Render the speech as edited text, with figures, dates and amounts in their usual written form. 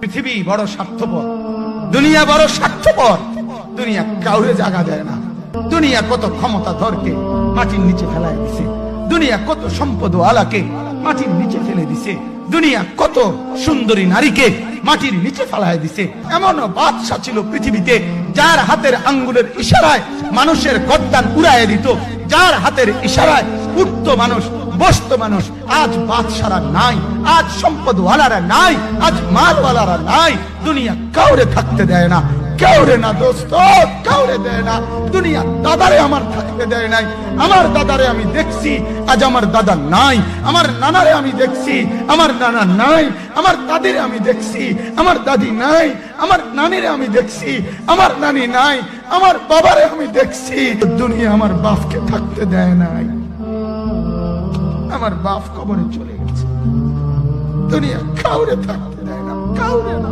পৃথিবী বড় স্বার্থপর, দুনিয়া বড় স্বার্থপর। দুনিয়া কাউরে জায়গা দেয় না। দুনিয়া কত ক্ষমতাধরকে মাটির নিচে ফেলায় দিছে। দুনিয়া কত সম্পদ আলাকে মাটির নিচে ফেলে দিছে। দুনিয়া কত সুন্দরী নারীকে মাটির নিচে ফেলায় দিছে। এমনও বাদশা ছিল পৃথিবীতে যার হাতের আঙ্গুলের ইশারায় মানুষের গর্দান উড়াইয়া দিত, যার হাতের ইশারায় উঠতো মানুষ, বসতো মানুষ। আজ বাদশারা নাই, আজ সম্পদওয়ালারা নাই, আজ মালওয়ালারা নাই। দুনিয়া কাউরে থাকতে দেয় না, কাউরে না দোস্ত, কাউরে দেয় না। দুনিয়া দাদারে আমার থাকতে দেয় নাই। আমার দাদারে আমি দেখছি, আজ আমার দাদা নাই। আমার নানারে আমি দেখছি, আমার নানা নাই। আমার দাদিরে আমি দেখছি, আমার দাদি নাই। আমার নানিরে আমি দেখছি, আমার নানি নাই। আমার বাবারে আমি দেখছি। দুনিয়া আমার বাপকে থাকতে দেয় নাই। আমার বাপ কবরে চলে গেছে। দুনিয়া কাউরে থাকতে দেয় না, কাউরে না।